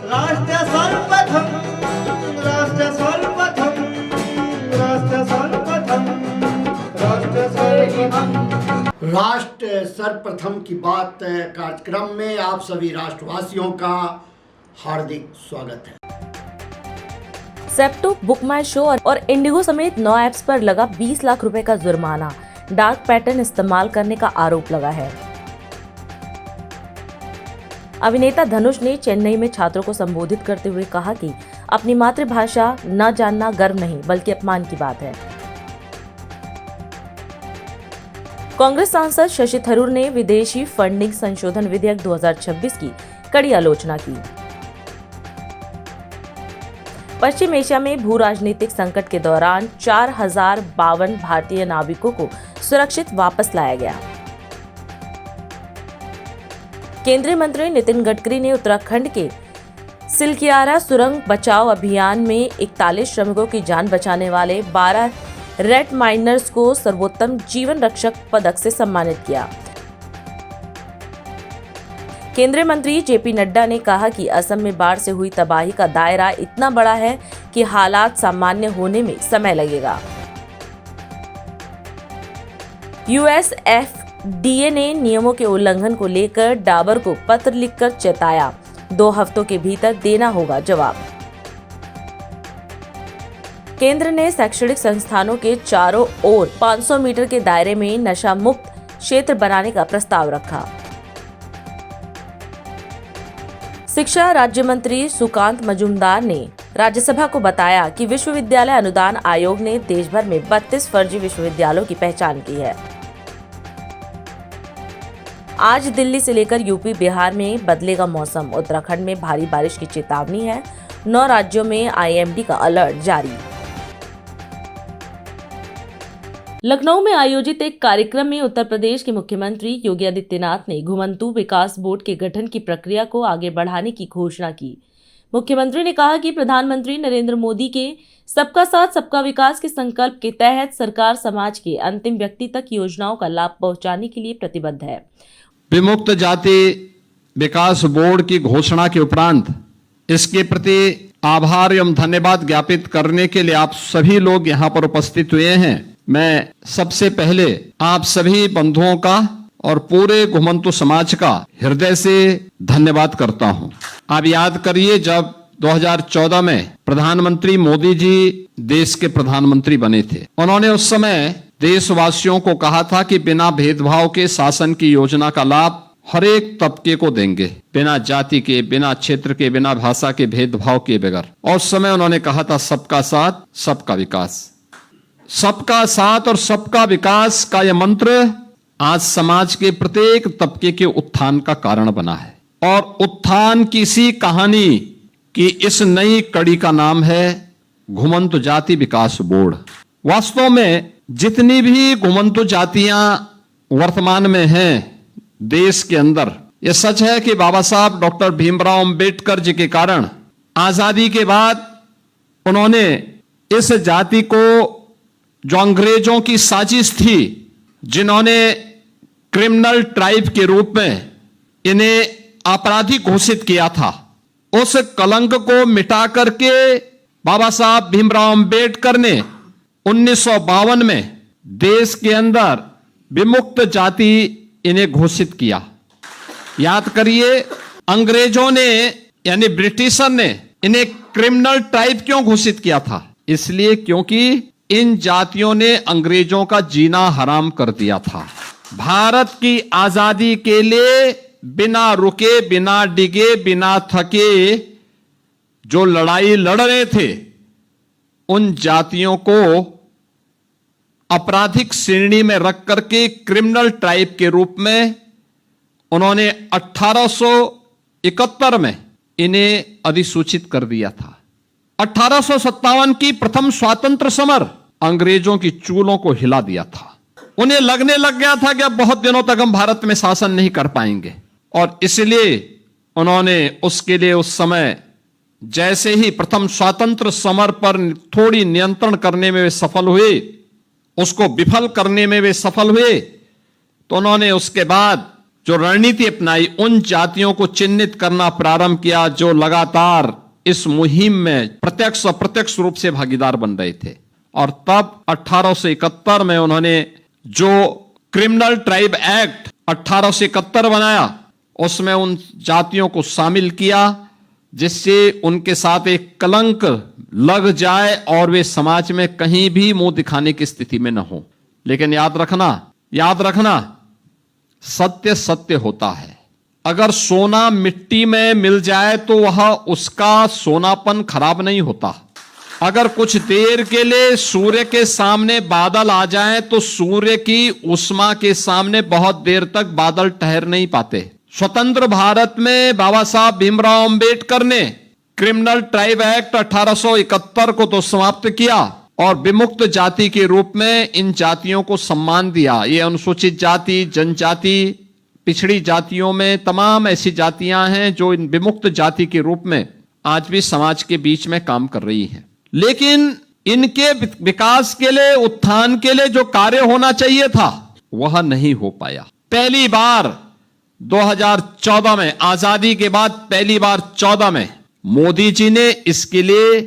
राष्ट्र सर्वप्रथम, राष्ट्र सर्वप्रथम, राष्ट्र सर्वप्रथम, राष्ट्र सर्वप्रथम। राष्ट्र सर्वप्रथम की बात कार्यक्रम में आप सभी राष्ट्रवासियों का हार्दिक स्वागत है। सेप्टो, बुक माई शो और इंडिगो समेत 9 ऐप्स पर लगा 20 लाख रुपए का जुर्माना। डार्क पैटर्न इस्तेमाल करने का आरोप लगा है। अभिनेता धनुष ने चेन्नई में छात्रों को संबोधित करते हुए कहा कि अपनी मातृभाषा न जानना गर्व नहीं बल्कि अपमान की बात है। कांग्रेस सांसद शशि थरूर ने विदेशी फंडिंग संशोधन विधेयक 2026 की कड़ी आलोचना की। पश्चिम एशिया में भू राजनीतिक संकट के दौरान 4052 भारतीय नाविकों को सुरक्षित वापस लाया गया। केंद्रीय मंत्री नितिन गडकरी ने उत्तराखंड के सिलकियारा सुरंग बचाव अभियान में 41 श्रमिकों की जान बचाने वाले 12 रेड माइनर्स को सर्वोत्तम जीवन रक्षक पदक से सम्मानित किया। केंद्रीय मंत्री जेपी नड्डा ने कहा कि असम में बाढ़ से हुई तबाही का दायरा इतना बड़ा है कि हालात सामान्य होने में समय लगेगा। यूएसएफडीए ने नियमों के उल्लंघन को लेकर डाबर को पत्र लिखकर चेताया, 2 हफ्तों के भीतर देना होगा जवाब। केंद्र ने शैक्षणिक संस्थानों के चारों ओर 500 मीटर के दायरे में नशा मुक्त क्षेत्र बनाने का प्रस्ताव रखा। शिक्षा राज्य मंत्री सुकांत मजूमदार ने राज्यसभा को बताया कि विश्वविद्यालय अनुदान आयोग ने देश भर में 32 फर्जी विश्वविद्यालयों की पहचान की है। आज दिल्ली से लेकर यूपी बिहार में बदलेगा मौसम। उत्तराखंड में भारी बारिश की चेतावनी है। 9 राज्यों में आईएमडी का अलर्ट जारी। लखनऊ में आयोजित एक कार्यक्रम में उत्तर प्रदेश के मुख्यमंत्री योगी आदित्यनाथ ने घुमंतू विकास बोर्ड के गठन की प्रक्रिया को आगे बढ़ाने की घोषणा की। मुख्यमंत्री ने कहा कि प्रधानमंत्री नरेंद्र मोदी के सबका साथ सबका विकास के संकल्प के तहत सरकार समाज के अंतिम व्यक्ति तक योजनाओं का लाभ पहुंचाने के लिए प्रतिबद्ध है। विमुक्त जाति विकास बोर्ड की घोषणा के उपरांत इसके प्रति आभार एवं धन्यवाद ज्ञापित करने के लिए आप सभी लोग यहाँ पर उपस्थित हुए हैं। मैं सबसे पहले आप सभी बंधुओं का और पूरे घुमंतू समाज का हृदय से धन्यवाद करता हूं। आप याद करिए, जब 2014 में प्रधानमंत्री मोदी जी देश के प्रधानमंत्री बने थे, उन्होंने उस समय देशवासियों को कहा था कि बिना भेदभाव के शासन की योजना का लाभ हर एक तबके को देंगे, बिना जाति के, बिना क्षेत्र के, बिना भाषा के भेदभाव के बगैर। और उस समय उन्होंने कहा था सबका साथ सबका विकास। सबका साथ और सबका विकास का यह मंत्र आज समाज के प्रत्येक तबके के उत्थान का कारण बना है। और उत्थान की इसी कहानी की इस नई कड़ी का नाम है घुमंतू जाति विकास बोर्ड। वास्तव में जितनी भी घुमंतू जातियां वर्तमान में हैं देश के अंदर, यह सच है कि बाबा साहब डॉक्टर भीमराव अंबेडकर जी के कारण आजादी के बाद उन्होंने इस जाति को, जो अंग्रेजों की साजिश थी, जिन्होंने क्रिमिनल ट्राइब के रूप में इन्हें आपराधी घोषित किया था, उस कलंक को मिटा करके बाबा साहब भीमराव अंबेडकर ने 1952 में देश के अंदर विमुक्त जाति इन्हें घोषित किया। याद करिए, अंग्रेजों ने यानी ब्रिटिशर ने इन्हें क्रिमिनल ट्राइब क्यों घोषित किया था? इसलिए क्योंकि इन जातियों ने अंग्रेजों का जीना हराम कर दिया था। भारत की आजादी के लिए बिना रुके, बिना डिगे, बिना थके जो लड़ाई लड़ रहे थे, उन जातियों को आपराधिक श्रेणी में रख करके क्रिमिनल ट्राइब के रूप में उन्होंने 1871 में इन्हें अधिसूचित कर दिया था। 1857 की प्रथम स्वातंत्र समर अंग्रेजों की चूलों को हिला दिया था। उन्हें लगने लग गया था कि अब बहुत दिनों तक हम भारत में शासन नहीं कर पाएंगे, और इसलिए उन्होंने उसके लिए उस समय जैसे ही प्रथम स्वातंत्र समर पर थोड़ी नियंत्रण करने में वे सफल हुए, उसको विफल करने में वे सफल हुए, तो उन्होंने उसके बाद जो रणनीति अपनाई, उन जातियों को चिन्हित करना प्रारंभ किया जो लगातार इस मुहिम में प्रत्यक्ष अप्रत्यक्ष रूप से भागीदार बन रहे थे। और तब 1871 में उन्होंने जो क्रिमिनल ट्राइब एक्ट 1871 बनाया, उसमें उन जातियों को शामिल किया जिससे उनके साथ एक कलंक लग जाए और वे समाज में कहीं भी मुंह दिखाने की स्थिति में न हो। लेकिन याद रखना सत्य सत्य होता है। अगर सोना मिट्टी में मिल जाए तो वह उसका सोनापन खराब नहीं होता। अगर कुछ देर के लिए सूर्य के सामने बादल आ जाएं तो सूर्य की उष्मा के सामने बहुत देर तक बादल ठहर नहीं पाते। स्वतंत्र भारत में बाबा साहब भीमराव अंबेडकर ने क्रिमिनल ट्राइब एक्ट 1871 को तो समाप्त किया और विमुक्त जाति के रूप में इन जातियों को सम्मान दिया। ये अनुसूचित जाति, जनजाति, पिछड़ी जातियों में तमाम ऐसी जातियां हैं जो इन विमुक्त जाति के रूप में आज भी समाज के बीच में काम कर रही हैं। लेकिन इनके विकास के लिए, उत्थान के लिए जो कार्य होना चाहिए था वह नहीं हो पाया। पहली बार 2014 में, आजादी के बाद पहली बार 14 में मोदी जी ने इसके लिए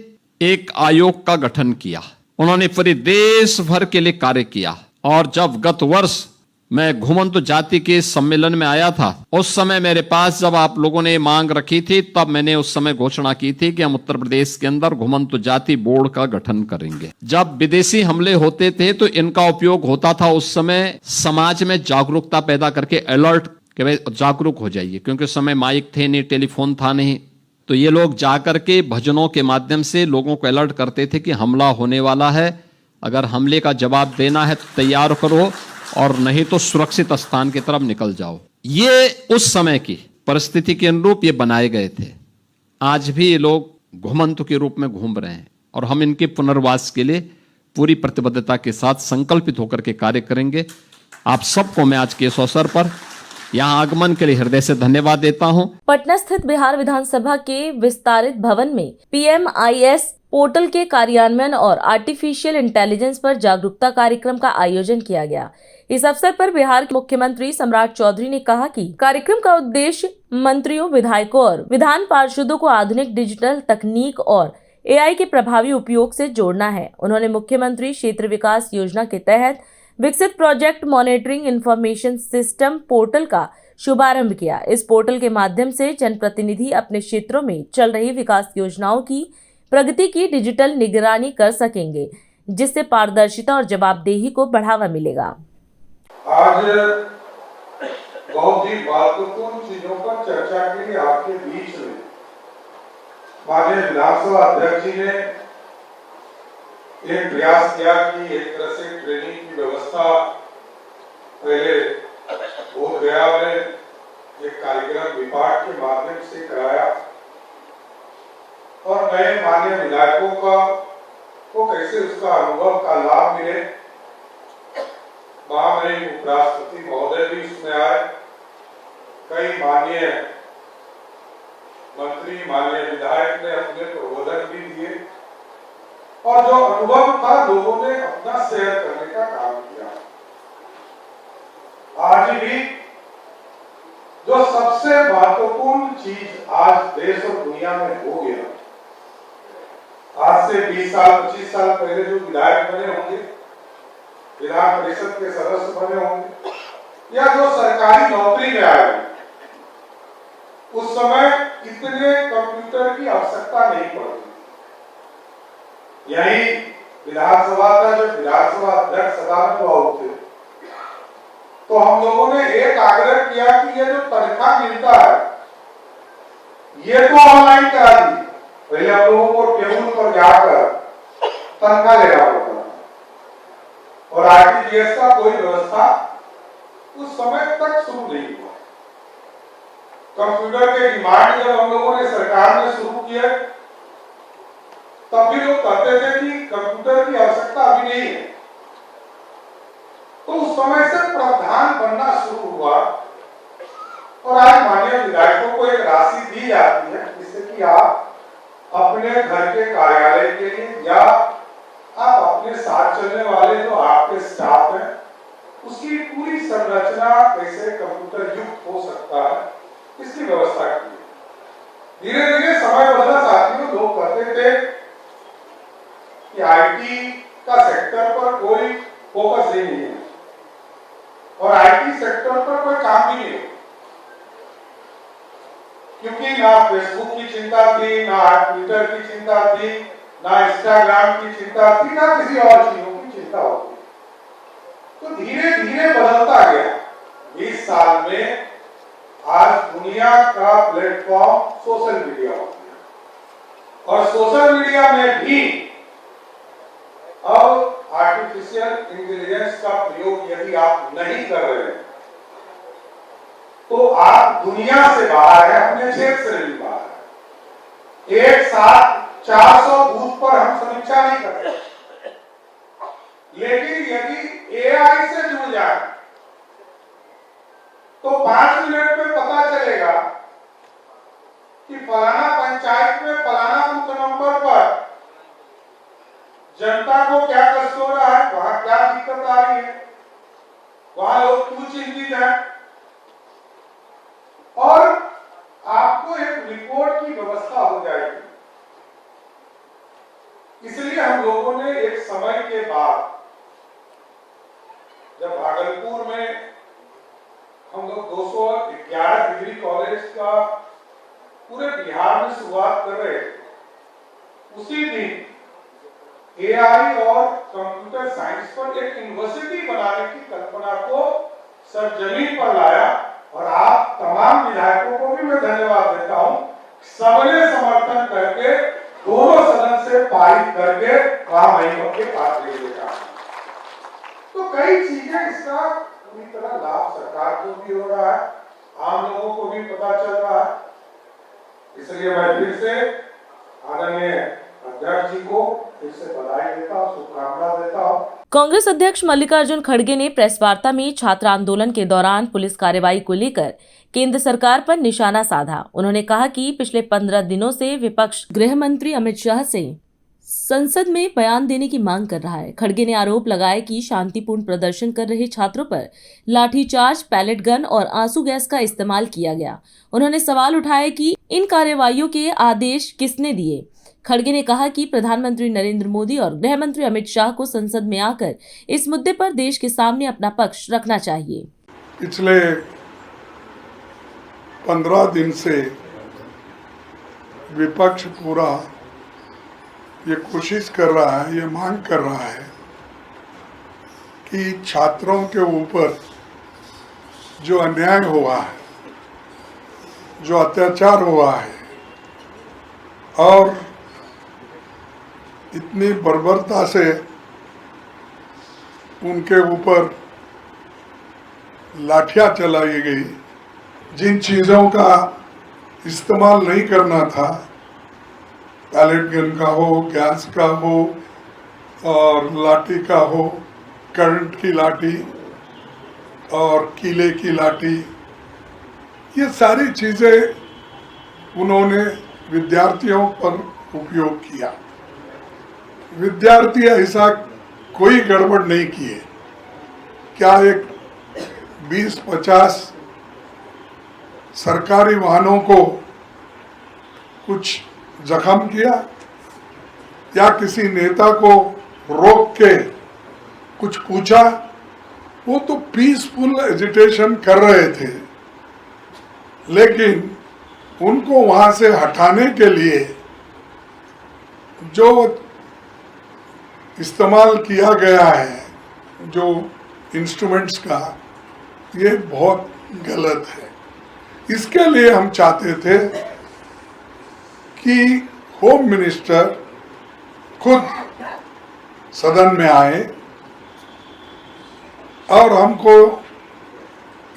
एक आयोग का गठन किया। उन्होंने पूरे देश भर के लिए कार्य किया। और जब गत वर्ष मैं घुमंतु जाति के सम्मेलन में आया था, उस समय मेरे पास जब आप लोगों ने मांग रखी थी, तब मैंने उस समय घोषणा की थी कि हम उत्तर प्रदेश के अंदर घुमंतु जाति बोर्ड का गठन करेंगे। जब विदेशी हमले होते थे तो इनका उपयोग होता था उस समय समाज में जागरूकता पैदा करके, अलर्ट कि भाई जागरूक हो जाइए, क्योंकि उस समय माइक थे नहीं, टेलीफोन था नहीं। तो ये लोग जाकर के भजनों के माध्यम से लोगों को अलर्ट करते थे कि हमला होने वाला है, अगर हमले का जवाब देना है तो तैयार करो और नहीं तो सुरक्षित स्थान की तरफ निकल जाओ। ये उस समय की परिस्थिति के अनुरूप ये बनाए गए थे। आज भी ये लोग घुमंतु के रूप में घूम रहे हैं और हम इनके पुनर्वास के लिए पूरी प्रतिबद्धता के साथ संकल्पित होकर के कार्य करेंगे। आप सबको मैं आज के इस अवसर पर यहाँ आगमन के लिए हृदय से धन्यवाद देता हूँ। पटना स्थित बिहार विधानसभा के विस्तारित भवन में PMIS पोर्टल के कार्यान्वयन और आर्टिफिशियल इंटेलिजेंस पर जागरूकता कार्यक्रम का आयोजन किया गया। इस अवसर पर बिहार के मुख्यमंत्री सम्राट चौधरी ने कहा कि कार्यक्रम का उद्देश्य मंत्रियों, विधायकों और विधान पार्षदों को आधुनिक डिजिटल तकनीक और AI के प्रभावी उपयोग से जोड़ना है। उन्होंने मुख्यमंत्री क्षेत्र विकास योजना के तहत विकसित project monitoring information system portal का शुभारंभ किया। इस पोर्टल के माध्यम से जनप्रतिनिधि अपने क्षेत्रों में चल रही विकास योजनाओं की प्रगति की डिजिटल निगरानी कर सकेंगे, जिससे पारदर्शिता और जवाबदेही को बढ़ावा मिलेगा। आज बहुत ही महत्वपूर्ण चीजों पर चर्चा के लिए आपके बीच में माननीय विधानसभा अध्यक्ष जी ने एक प्रयास किया कि एक तरह से ट्रेनिंग की व्यवस्था पहले बोध गया में एक कार्यक्रम विभाग के माध्यम से कराया और नए माननीय विधायकों को कैसे उसका अनुभव का लाभ मिले। महामहिम उपराष्ट्रपति महोदय भी इसमें आए, कई माननीय मंत्री, माननीय विधायक ने अपने प्रबोधन भी दिए और जो अनुभव था लोगों ने अपना शेयर करने का काम किया। आज भी जो सबसे महत्वपूर्ण चीज आज देश और दुनिया में हो गया, आज से 20 साल 25 साल पहले जो विधायक बने होंगे, विधान परिषद के सदस्य बने होंगे या जो सरकारी नौकरी में आए, उस समय इतने कंप्यूटर की आवश्यकता नहीं पड़ती। यही विधानसभा का जो विधानसभा अध्यक्ष सभा में हुए थे, तो हम लोगों ने एक आग्रह किया कि ये जो तनख्वाह मिलता है ये तो ऑनलाइन करा दी। पहले हम लोगों को टेबल पर जाकर तनख्वाह लेना पड़ता और RTGS का कोई व्यवस्था उस समय तक शुरू नहीं हुआ। कंप्यूटर के डिमांड जब हम लोगों ने सरकार में शुरू किए, तब भी लोग कहते थे कि कंप्यूटर की आवश्यकता अभी नहीं है। तो उस समय से प्रावधान बनना शुरू हुआ और आज माननीय विधायकों को एक राशि दी जाती है जिससे कि आप अपने घर के कार्यालय के लिए या आप अपने साथ चलने वाले जो आपके स्टाफ हैं उसकी पूरी संरचना कैसे कंप्यूटर युक्त हो सकता है, इसकी व्यवस्था की। धीरे धीरे समय बदला साथियों, लोग कहते थे कि आईटी का सेक्टर पर कोई फोकस ही नहीं है और आईटी सेक्टर पर कोई काम भी नहीं है, क्योंकि ना फेसबुक की चिंता थी, ना ट्विटर की चिंता थी, ना इंस्टाग्राम की चिंता थी, ना किसी और चीजों की चिंता होती। तो धीरे धीरे बदलता गया। 20 साल में आज दुनिया का प्लेटफॉर्म सोशल मीडिया हो गया और सोशल मीडिया में भी अब आर्टिफिशियल इंटेलिजेंस का प्रयोग यदि आप नहीं कर रहे हैं तो आप दुनिया से बाहर हैं, अपने क्षेत्र से भी बाहर हैं। एक साथ 400 बूथ पर हम समीक्षा नहीं करते, लेकिन यदि एआई से जुड़ जाए तो 5 मिनट में पता चलेगा कि फलाना पंचायत में फलाना बूथ नंबर पर जनता को क्या कष्ट हो रहा है, वहां क्या दिक्कत आ रही है, वहां लोग क्यों चिंतित हैं, और आपको एक रिपोर्ट की व्यवस्था हो जाएगी। इसलिए हम लोगों ने एक समय के बाद, जब भागलपुर में हम लोग 211 डिग्री कॉलेज का पूरे बिहार में शुरुआत कर रहे थे, उसी दिन एआई और कंप्यूटर साइंस पर एक यूनिवर्सिटी बनाने की कल्पना को सरजमीन पर लाया और आप तमाम विधायकों को भी मैं धन्यवाद देता हूं, सबने समर्थन करके दोनों सदन से पारित करके वहां महिलाओं के पास ले गया। तो कई चीजें इसका पूरी तरह लाभ सरकार को भी हो रहा है, आम लोगों को भी पता चल रहा है। इसलिए मैं फिर से आदरणीय अध्यक्ष जी को फिर से बधाई देता हूं, शुभकामना देता हूं। कांग्रेस अध्यक्ष मल्लिकार्जुन खड़गे ने प्रेस वार्ता में छात्र आंदोलन के दौरान पुलिस कार्रवाई को लेकर केंद्र सरकार पर निशाना साधा। उन्होंने कहा कि पिछले 15 दिनों से विपक्ष गृह मंत्री अमित शाह से संसद में बयान देने की मांग कर रहा है। खड़गे ने आरोप लगाया कि शांतिपूर्ण प्रदर्शन कर रहे छात्रों पर लाठीचार्ज, पैलेट गन और आंसू गैस का इस्तेमाल किया गया। उन्होंने सवाल उठाया कि इन कार्रवाइयों के आदेश किसने दिए। खड़गे ने कहा कि प्रधानमंत्री नरेंद्र मोदी और गृह मंत्री अमित शाह को संसद में आकर इस मुद्दे पर देश के सामने अपना पक्ष रखना चाहिए। पिछले 15 दिन से विपक्ष पूरा ये कोशिश कर रहा है, ये मांग कर रहा है कि छात्रों के ऊपर जो अन्याय हुआ है, जो अत्याचार हुआ है और इतनी बर्बरता से उनके ऊपर लाठियां चलाई गई, जिन चीज़ों का इस्तेमाल नहीं करना था, पैलेट गन का हो, गैस का हो और लाठी का हो, करंट की लाठी और कीले की लाठी, ये सारी चीज़ें उन्होंने विद्यार्थियों पर उपयोग किया। विद्यार्थी ऐसा कोई गड़बड़ नहीं किए। क्या एक 20-50 सरकारी वाहनों को कुछ जख्म किया या किसी नेता को रोक के कुछ पूछा? वो तो पीसफुल एजिटेशन कर रहे थे, लेकिन उनको वहां से हटाने के लिए जो इस्तेमाल किया गया है, जो इंस्ट्रूमेंट्स का, ये बहुत गलत है। इसके लिए हम चाहते थे कि होम मिनिस्टर खुद सदन में आए और हमको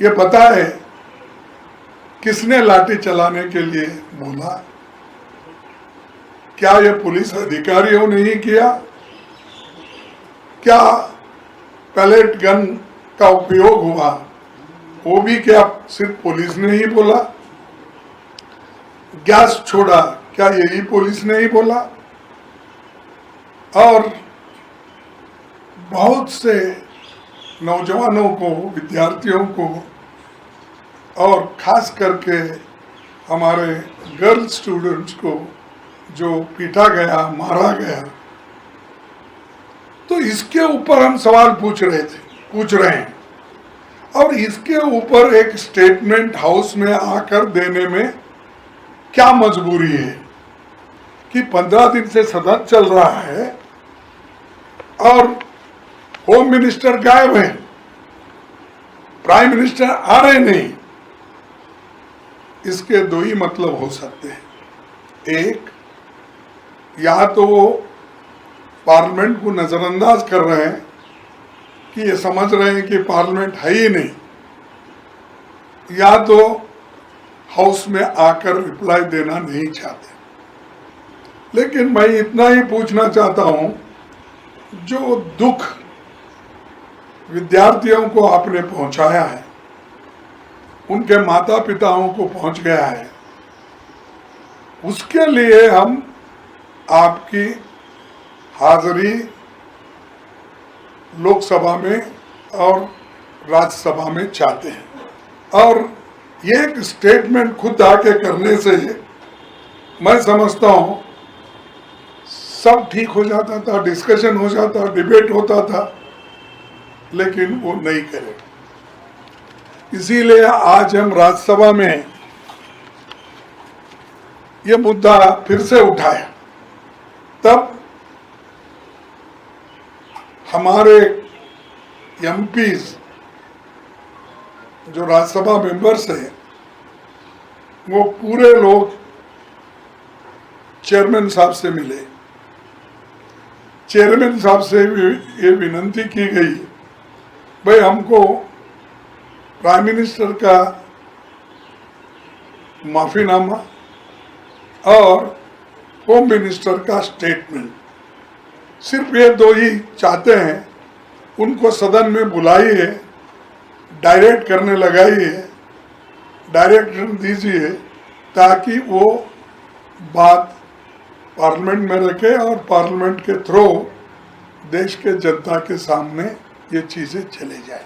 ये बताए किसने लाठी चलाने के लिए बोला। क्या ये पुलिस अधिकारियों ने ही किया? क्या पैलेट गन का उपयोग हुआ, वो भी क्या सिर्फ पुलिस ने ही बोला? गैस छोड़ा, क्या यही पुलिस ने ही बोला? और बहुत से नौजवानों को, विद्यार्थियों को और खास करके हमारे गर्ल स्टूडेंट्स को जो पीटा गया, मारा गया, तो इसके ऊपर हम सवाल पूछ रहे हैं और इसके ऊपर एक स्टेटमेंट हाउस में आकर देने में क्या मजबूरी है कि 15 दिन से सदन चल रहा है और होम मिनिस्टर गायब है, प्राइम मिनिस्टर आ रहे नहीं। इसके दो ही मतलब हो सकते हैं। एक, या तो वो पार्लियामेंट को नजरअंदाज कर रहे हैं कि ये समझ रहे हैं कि पार्लियामेंट है ही नहीं, या तो हाउस में आकर रिप्लाई देना नहीं चाहते। लेकिन मैं इतना ही पूछना चाहता हूं, जो दुख विद्यार्थियों को आपने पहुंचाया है, उनके माता पिताओं को पहुंच गया है, उसके लिए हम आपकी हाजिरी लोकसभा में और राज्यसभा में चाहते हैं। और ये एक स्टेटमेंट खुद आके करने से मैं समझता हूँ सब ठीक हो जाता था, डिस्कशन हो जाता, डिबेट होता था, लेकिन वो नहीं करे। इसीलिए आज हम राज्यसभा में ये मुद्दा फिर से उठाया। तब हमारे एमपीज जो राज्यसभा मेंबर्स हैं, वो पूरे लोग चेयरमैन साहब से मिले। चेयरमैन साहब से भी ये विनती की गई, भाई हमको प्राइम मिनिस्टर का माफीनामा और होम मिनिस्टर का स्टेटमेंट, सिर्फ ये दो ही चाहते हैं। उनको सदन में बुलाइए, डायरेक्ट करने लगाइए, डायरेक्शन दीजिए, ताकि वो बात पार्लियामेंट में रखे और पार्लियामेंट के थ्रू देश के जनता के सामने ये चीज़ें चले जाए।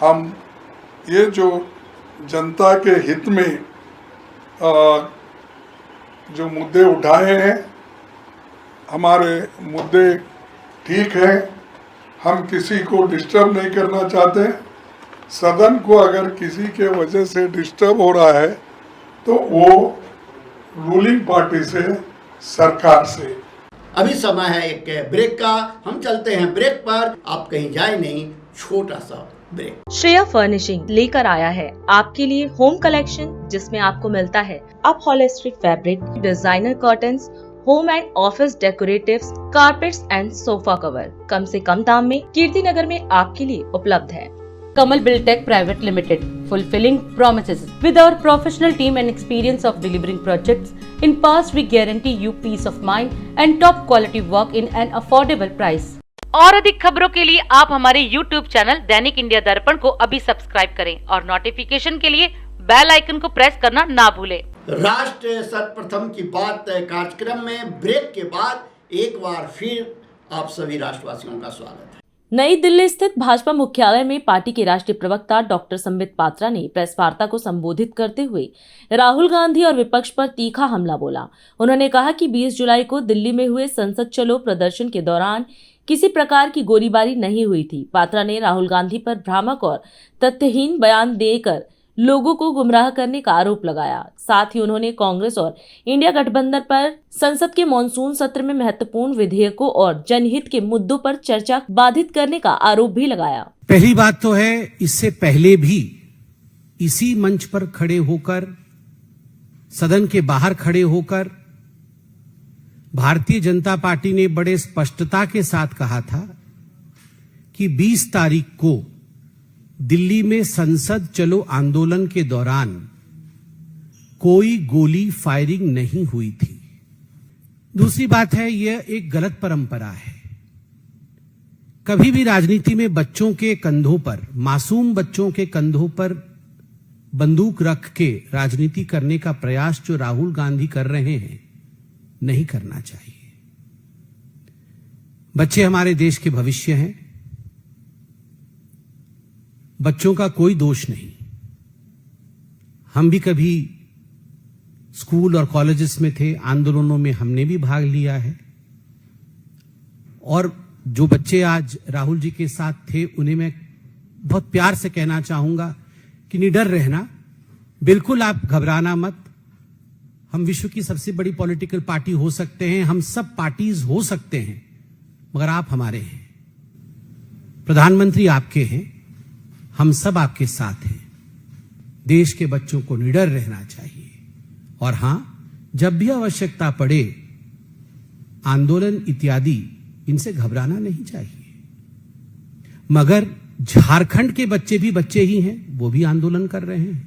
हम ये जो जनता के हित में जो मुद्दे उठाए हैं, हमारे मुद्दे ठीक हैं। हम किसी को डिस्टर्ब नहीं करना चाहते। सदन को अगर किसी के वजह से डिस्टर्ब हो रहा है तो वो रूलिंग पार्टी से, सरकार से। अभी समय है एक ब्रेक का, हम चलते हैं ब्रेक पर। आप कहीं जाए नहीं, छोटा सा ब्रेक। श्रेया फर्निशिंग लेकर आया है आपके लिए होम कलेक्शन, जिसमें आपको मिलता है upholstery fabric, designer curtains, home and office decoratives, carpets and sofa cover कम से कम दाम में कीर्ति नगर में आपके लिए उपलब्ध है। Kamal Buildtech Private Limited, fulfilling promises. With our professional team and experience of delivering projects, in past we guarantee you peace of mind and top quality work in an affordable price. और अधिक खबरों के लिए आप हमारे YouTube channel दैनिक India दर्पण को अभी सब्सक्राइब करें और नोटिफिकेशन के लिए बेल आइकन को प्रेस करना ना भूलें। राष्ट्र सर्वप्रथम की बात कार्यक्रम में ब्रेक के बाद एक बार फिर आप सभी राष्ट्रवासियों का स्वागत है। नई दिल्ली स्थित भाजपा मुख्यालय में पार्टी के राष्ट्रीय प्रवक्ता डॉक्टर संबित पात्रा ने प्रेस वार्ता को संबोधित करते हुए राहुल गांधी और विपक्ष पर तीखा हमला बोला। उन्होंने कहा कि 20 जुलाई को दिल्ली में हुए संसद चलो प्रदर्शन के दौरान किसी प्रकार की गोलीबारी नहीं हुई थी। पात्रा ने राहुल गांधी पर भ्रामक और तथ्यहीन बयान देकर लोगों को गुमराह करने का आरोप लगाया। साथ ही उन्होंने कांग्रेस और इंडिया गठबंधन पर संसद के मॉनसून सत्र में महत्वपूर्ण विधेयकों और जनहित के मुद्दों पर चर्चा बाधित करने का आरोप भी लगाया। पहली बात तो है, इससे पहले भी इसी मंच पर खड़े होकर, सदन के बाहर खड़े होकर भारतीय जनता पार्टी ने बड़े स्पष्टता के साथ कहा था कि 20 तारीख को दिल्ली में संसद चलो आंदोलन के दौरान कोई गोली फायरिंग नहीं हुई थी। दूसरी बात है, यह एक गलत परंपरा है। कभी भी राजनीति में बच्चों के कंधों पर, मासूम बच्चों के कंधों पर बंदूक रख के राजनीति करने का प्रयास जो राहुल गांधी कर रहे हैं, नहीं करना चाहिए। बच्चे हमारे देश के भविष्य हैं। बच्चों का कोई दोष नहीं। हम भी कभी स्कूल और कॉलेजेस में थे, आंदोलनों में हमने भी भाग लिया है, और जो बच्चे आज राहुल जी के साथ थे उन्हें मैं बहुत प्यार से कहना चाहूंगा कि निडर रहना, बिल्कुल आप घबराना मत। हम विश्व की सबसे बड़ी पॉलिटिकल पार्टी हो सकते हैं, हम सब पार्टीज हो सकते हैं, मगर आप हमारे हैं, प्रधानमंत्री आपके हैं, हम सब आपके साथ हैं। देश के बच्चों को निडर रहना चाहिए, और हां, जब भी आवश्यकता पड़े आंदोलन इत्यादि इनसे घबराना नहीं चाहिए। मगर झारखंड के बच्चे भी बच्चे ही हैं, वो भी आंदोलन कर रहे हैं।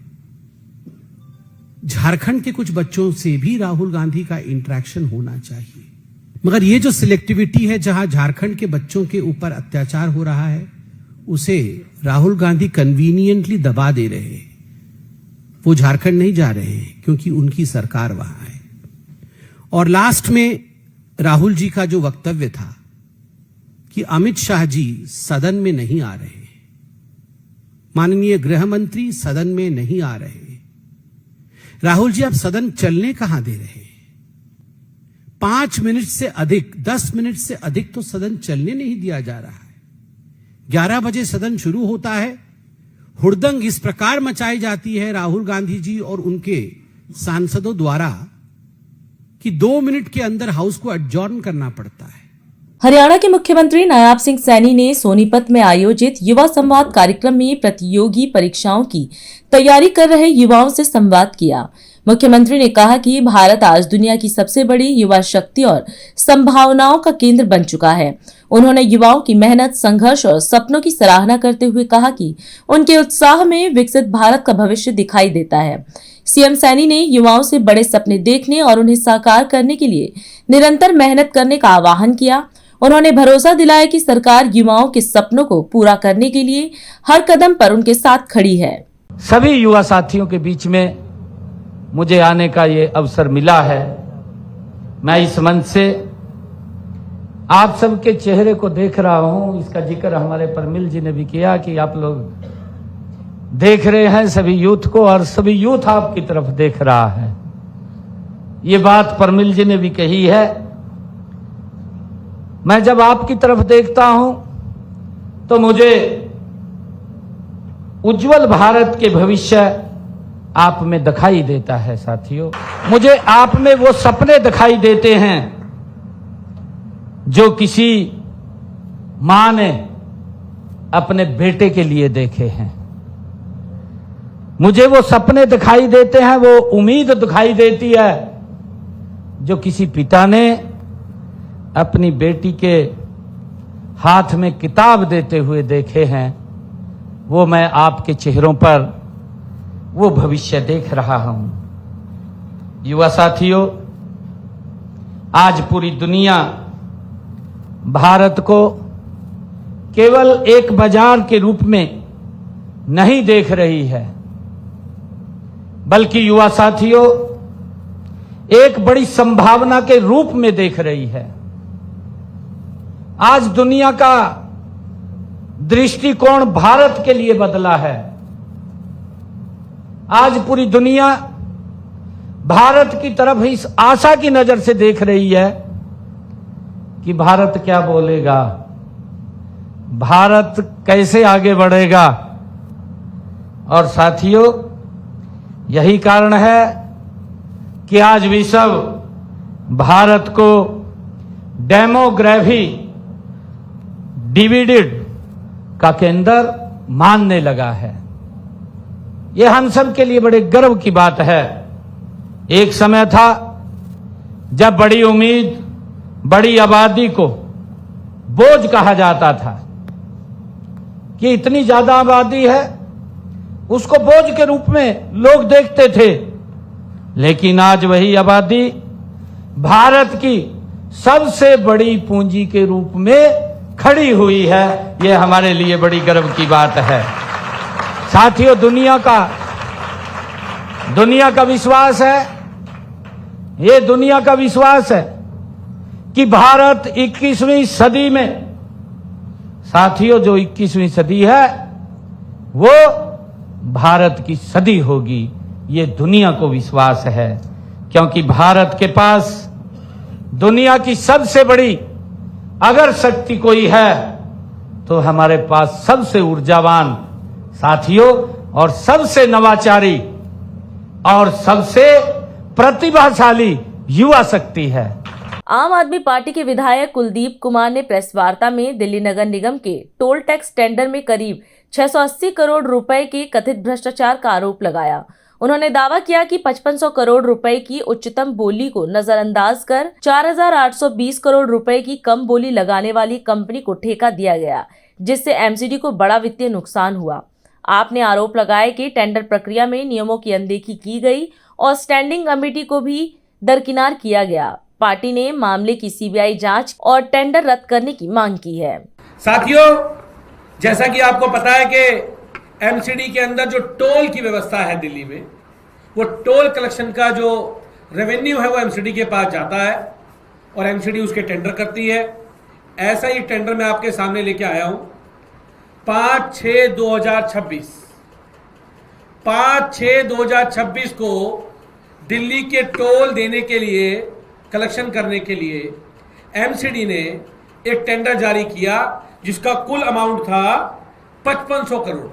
झारखंड के कुछ बच्चों से भी राहुल गांधी का इंटरेक्शन होना चाहिए। मगर ये जो सिलेक्टिविटी है, जहां झारखंड के बच्चों के ऊपर अत्याचार हो रहा है, उसे राहुल गांधी कन्वीनियंटली दबा दे रहे हैं। वो झारखंड नहीं जा रहे हैं क्योंकि उनकी सरकार वहां है। और लास्ट में राहुल जी का जो वक्तव्य था कि अमित शाह जी सदन में नहीं आ रहे, माननीय गृह मंत्री सदन में नहीं आ रहे। राहुल जी, आप सदन चलने कहां दे रहे हैं? 5 मिनट से अधिक, 10 मिनट से अधिक तो सदन चलने नहीं दिया जा रहा है। 11 बजे सदन शुरू होता है, हुड़दंग इस प्रकार मचाई जाती है राहुल गांधी जी और उनके सांसदों द्वारा कि 2 मिनट के अंदर हाउस को एडजॉर्न करना पड़ता है। हरियाणा के मुख्यमंत्री नायाब सिंह सैनी ने सोनीपत में आयोजित युवा संवाद कार्यक्रम में प्रतियोगी परीक्षाओं की तैयारी कर रहे युवाओं से संवाद किया। मुख्यमंत्री ने कहा कि भारत आज दुनिया की सबसे बड़ी युवा शक्ति और संभावनाओं का केंद्र बन चुका है। उन्होंने युवाओं की मेहनत, संघर्ष और सपनों की सराहना करते हुए कहा कि उनके उत्साह में विकसित भारत का भविष्य दिखाई देता है। सीएम सैनी ने युवाओं से बड़े सपने देखने और उन्हें साकार करने के लिए निरंतर मेहनत करने का आह्वान किया। उन्होंने भरोसा दिलाया कि सरकार युवाओं के सपनों को पूरा करने के लिए हर कदम पर उनके साथ खड़ी है। सभी युवा साथियों के बीच में मुझे आने का ये अवसर मिला है। मैं इस मंच से आप सबके चेहरे को देख रहा हूं। इसका जिक्र हमारे परमिल जी ने भी किया कि आप लोग देख रहे हैं सभी यूथ को, और सभी यूथ आपकी तरफ देख रहा है। ये बात परमिल जी ने भी कही है। मैं जब आपकी तरफ देखता हूं तो मुझे उज्जवल भारत के भविष्य आप में दिखाई देता है। साथियों, मुझे आप में वो सपने दिखाई देते हैं जो किसी मां ने अपने बेटे के लिए देखे हैं। मुझे वो सपने दिखाई देते हैं, वो उम्मीद दिखाई देती है जो किसी पिता ने अपनी बेटी के हाथ में किताब देते हुए देखे हैं। वो मैं आपके चेहरों पर वो भविष्य देख रहा हूं। युवा साथियों, आज पूरी दुनिया भारत को केवल एक बाजार के रूप में नहीं देख रही है, बल्कि युवा साथियों एक बड़ी संभावना के रूप में देख रही है। आज दुनिया का दृष्टिकोण भारत के लिए बदला है। आज पूरी दुनिया भारत की तरफ इस आशा की नजर से देख रही है कि भारत क्या बोलेगा, भारत कैसे आगे बढ़ेगा। और साथियों, यही कारण है कि आज विश्व भारत को डेमोग्राफी डिविडेड का केंद्र मानने लगा है। यह हम सब के लिए बड़े गर्व की बात है। एक समय था जब बड़ी उम्मीद, बड़ी आबादी को बोझ कहा जाता था कि इतनी ज्यादा आबादी है, उसको बोझ के रूप में लोग देखते थे। लेकिन आज वही आबादी भारत की सबसे बड़ी पूंजी के रूप में खड़ी हुई है। यह हमारे लिए बड़ी गर्व की बात है। साथियों, दुनिया का विश्वास है, ये दुनिया का विश्वास है कि भारत 21वीं सदी में, साथियों जो 21वीं सदी है, वो भारत की सदी होगी, ये दुनिया को विश्वास है। क्योंकि भारत के पास दुनिया की सबसे बड़ी अगर शक्ति कोई है तो हमारे पास सबसे ऊर्जावान साथियों और सबसे नवाचारी और सबसे प्रतिभाशाली युवा शक्ति है। आम आदमी पार्टी के विधायक कुलदीप कुमार ने प्रेस वार्ता में दिल्ली नगर निगम के टोल टैक्स टेंडर में करीब 680 करोड़ रुपए के कथित भ्रष्टाचार का आरोप लगाया। उन्होंने दावा किया कि 5500 करोड़ रुपए की उच्चतम बोली को नजरअंदाज कर 4820 करोड़ रुपए की कम बोली लगाने वाली कंपनी को ठेका दिया गया, जिससे एमसीडी को बड़ा वित्तीय नुकसान हुआ। आपने आरोप लगाया कि टेंडर प्रक्रिया में नियमों की अनदेखी की गई और स्टैंडिंग कमेटी को भी दरकिनार किया गया। पार्टी ने मामले की सीबीआई जांच और टेंडर रद्द करने की मांग की है। साथियों, जैसा कि आपको पता है कि एमसीडी के अंदर जो टोल की व्यवस्था है दिल्ली में, वो टोल कलेक्शन का जो रेवेन्यू है वो एमसीडी के पास जाता है और एमसीडी उसके टेंडर करती है। ऐसा ही टेंडर मैं आपके सामने लेके आया हूं 5/6/2026। 5/6/2026 को दिल्ली के टोल देने के लिए, कलेक्शन करने के लिए एमसीडी ने एक टेंडर जारी किया जिसका कुल अमाउंट था 5500 करोड़।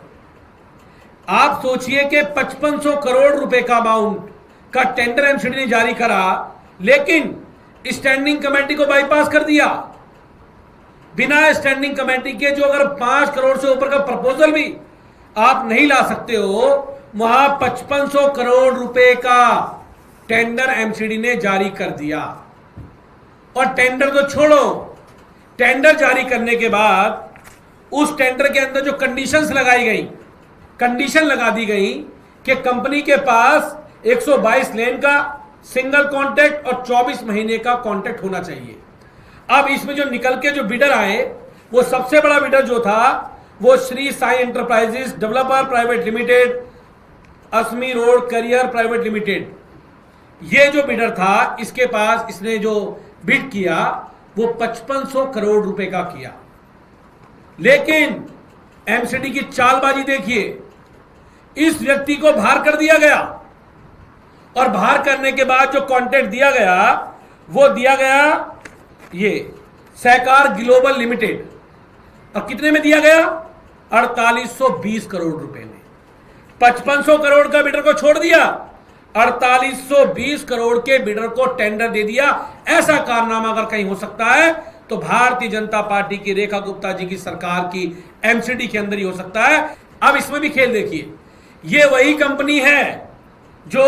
आप सोचिए कि 5500 करोड़ रुपए का अमाउंट का टेंडर एमसीडी ने जारी करा, लेकिन स्टैंडिंग कमेटी को बाईपास कर दिया। बिना स्टैंडिंग कमेटी के जो अगर 5 करोड़ से ऊपर का प्रपोजल भी आप नहीं ला सकते हो, वहां 5500 करोड़ रुपए का टेंडर एमसीडी ने जारी कर दिया। और टेंडर तो छोड़ो, टेंडर जारी करने के बाद उस टेंडर के अंदर जो कंडीशंस लगाई गई, कंडीशन लगा दी गई कि कंपनी के पास 122 लेन का सिंगल कॉन्ट्रैक्ट और 24 महीने का कॉन्ट्रैक्ट होना चाहिए। अब इसमें जो निकल के जो बिडर आए, वो सबसे बड़ा बिडर जो था वो Shri Sai enterprises developer private limited, Asmi road carrier private limited, ये जो बिडर था, इसके पास इसने जो बिड किया वो 5500 करोड़ रुपए का किया। लेकिन एमसीडी की चालबाजी देखिए, इस व्यक्ति को बाहर कर दिया गया और बाहर करने के बाद जो कॉन्ट्रैक्ट दिया गया वो दिया गया ये सहकार ग्लोबल लिमिटेड। और कितने में दिया गया? 4820 करोड़ रुपए में। 5500 करोड़ का बिडर को छोड़ दिया, 4820 करोड़ के बिडर को टेंडर दे दिया। ऐसा कारनामा अगर कहीं हो सकता है तो भारतीय जनता पार्टी की रेखा गुप्ता जी की सरकार की एमसीडी के अंदर ही हो सकता है। अब इसमें भी खेल देखिए, ये वही कंपनी है जो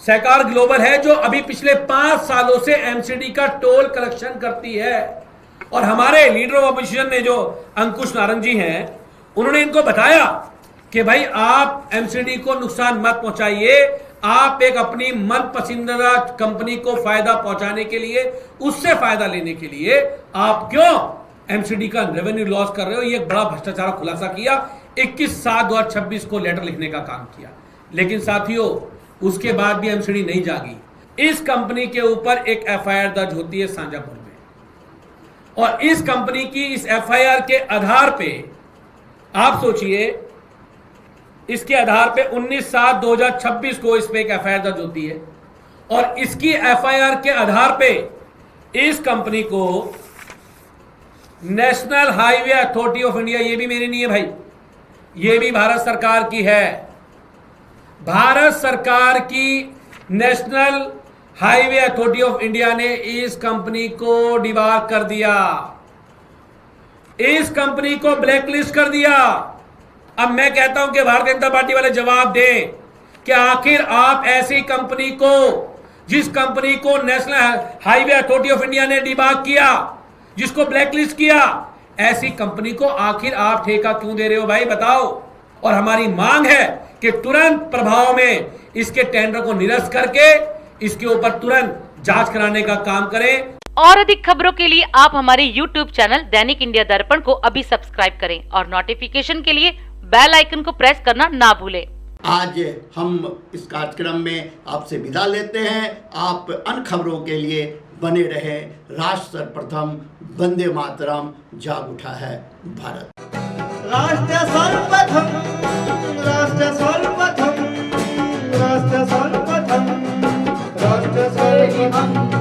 सहकार ग्लोबल है, जो अभी पिछले 5 सालों से एमसीडी का टोल कलेक्शन करती है। और हमारे लीडर ऑफ अपोजिशन ने जो अंकुश नारंग जी हैं, उन्होंने इनको बताया कि भाई आप एमसीडी को नुकसान मत पहुंचाइए, आप एक अपनी मन पसंदीदा कंपनी को फायदा पहुंचाने के लिए, उससे फायदा लेने के लिए आप क्यों एमसीडी का रेवेन्यू लॉस कर रहे हो। ये एक बड़ा भ्रष्टाचार खुलासा किया। 21/7/2026 को लेटर लिखने का काम किया। लेकिन साथियों, उसके बाद भी एमसीडी नहीं जागी। इस कंपनी के ऊपर एक एफआईआर दर्ज होती है सांजापुर में, और इस कंपनी की इस एफआईआर के आधार पे आप सोचिए, इसके आधार पे 19/7/2026 को इस पे एक एफआईआर दर्ज होती है, और इसकी एफआईआर के आधार पे इस कंपनी को national highway authority of India, ये भी मेरी नहीं है भाई, ये भी भारत सरकार की है, भारत सरकार की national highway authority of India ने इस कंपनी को डिबार कर दिया, इस कंपनी को ब्लैकलिस्ट कर दिया। अब मैं कहता हूं कि भारतीय जनता पार्टी वाले जवाब दें कि आखिर आप ऐसी कंपनी को, जिस कंपनी को national highway authority of India ने डिबार किया, जिसको ब्लैकलिस्ट किया, ऐसी कंपनी को आखिर आप ठेका क्यों दे रहे हो भाई, बताओ। और हमारी मांग है कि तुरंत प्रभाव में इसके टेंडर को निरस्त करके इसके ऊपर तुरंत जांच कराने का काम करें। और अधिक खबरों के लिए आप हमारे YouTube चैनल दैनिक इंडिया दर्पण को अभी सब्सक्राइब करें और नोटिफिकेशन के लिए बेल आइकन को प्रेस करना ना भूलें। आज हम इस कार्यक्रम में आपसे विदा लेते हैं। आप अन्य खबरों के लिए बने रहे। राष्ट्र सर्वप्रथम, वंदे मातरम, जाग उठा है भारत। राष्ट्र सर्वप्रथम राष्ट्र सर्वप्रथम राष्ट्र सर्वप्रथम राष्ट्र सर्वप्रथम